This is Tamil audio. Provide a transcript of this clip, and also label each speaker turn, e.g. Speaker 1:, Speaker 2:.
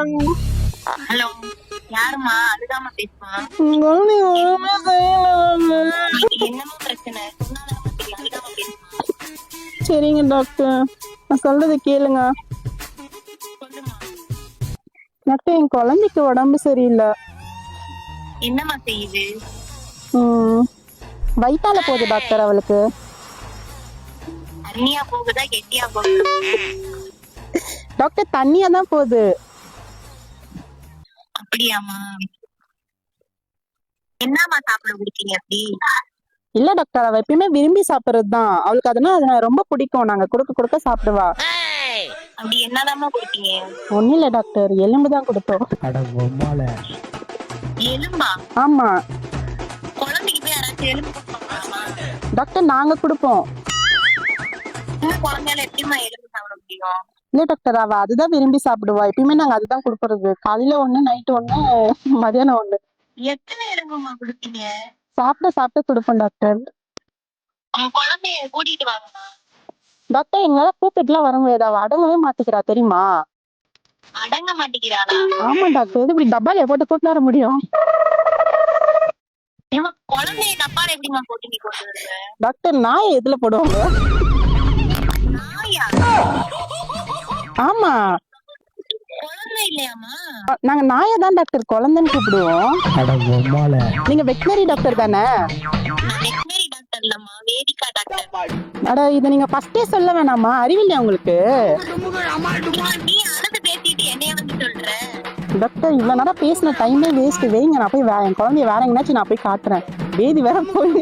Speaker 1: ஹலோ, யாரும்மா? அழுகாம பேசுமா. என்னமோ பிரச்சனை சொன்னாதானமா தெரியும். அழுகாம பேசுமா.
Speaker 2: சரிங்க டாக்டர், நான் சொல்றதை கேளுங்க.
Speaker 1: சொல்லுமா.
Speaker 2: டாக்டர், என் குழந்தைக்கு உடம்பு சரியில்லை.
Speaker 1: என்னம்மா செய்யுது?
Speaker 2: வயித்தால போகுது டாக்டர் அவளுக்கு.
Speaker 1: தண்ணியா போகுதா கெட்டியா போகுதா?
Speaker 2: டாக்டர், தண்ணியா தான் போகுது.
Speaker 1: அப்படியாம்மா? என்னம்மா சாப்பிட குடிக்கீங்க அப்படி?
Speaker 2: இல்ல டாக்டர், அவ எப்பயுமே விரும்பி சாப்பிடுறது தான். அவளுக்கு அதனால ரொம்ப பிடிக்கும். நாங்க கொடுக்க கொடுக்க சாப்பிடுவா.
Speaker 1: அப்படி என்னதாம்மா குடுத்தீங்க?
Speaker 2: ஒண்ணும் இல்ல டாக்டர், எலும்பு தான் கொடுத்தோம்.
Speaker 1: எலும்பா?
Speaker 2: ஆமா
Speaker 1: குழந்தைக்கு போய் யாராச்சும் எலும்பு கொடுப்பாங்களாமா?
Speaker 2: டாக்டர், நாங்க கொடுப்போம்.
Speaker 1: சின்ன குழந்தையால எப்படிம்மா எலும்பு சாப்பிட முடியும்?
Speaker 2: இல்ல டாக்டர், அவ அதுதான் விரும்பி சாப்பிடுவா. எப்பயுமே நாங்க அதுதான் கொடுக்கறது. காலையில ஒண்ணு, நைட்டு ஒண்ணு, மதியானம் ஒண்ணு.
Speaker 1: எத்தனை எலும்புமா குடுத்தீங்க?
Speaker 2: சாப்பிட சாப்பிட கொடுப்போம் டாக்டர்.
Speaker 1: உங்க குழந்தைய கூட்டிட்டு வாங்கம்மா.
Speaker 2: டாக்டர், எங்களால கூப்பிட்டுலாம் வர முடியாது. அவ அடங்கவே மாட்டிக்கிறா தெரியுமா?
Speaker 1: அடங்க மாட்டேங்கிறாளா?
Speaker 2: ஆமா டாக்டர், இது இப்படி டப்பால போட்டு கூப்பிட்டு வர முடியும்?
Speaker 1: இவன் குழந்தைய டப்பால எப்படிம்மா போட்டு நீ கொண்டு வருவ?
Speaker 2: டாக்டர், நாய் எதுல போடுவாங்க?
Speaker 1: நாயா?
Speaker 2: ஆமா,
Speaker 1: குழந்தை இல்லையாமா?
Speaker 2: நாங்க நாயை தான் டாக்டர் குழந்தைன்னு கூப்பிடுவோம். நீங்க வெட்டினரி டாக்டர் தானே?
Speaker 1: வெட்டினரி டாக்டர் இல்லம்மா, வேதிகா டாக்டர்.
Speaker 2: அட, இதை நீங்க ஃபர்ஸ்டே சொல்ல வேணாமா? அறிவில்லையா உங்களுக்கு?
Speaker 1: நீ அழுது பேசிட்டு என்னைய வந்து சொல்ற?
Speaker 2: டாக்டர், இவ்வளவு நேரம் பேசின டைமே வேஸ்ட். வைங்க, நான் போய் என் குழந்தைய வேற எங்கேயாச்சும் நான் போய் காட்டுறேன். பேதி வேற போய்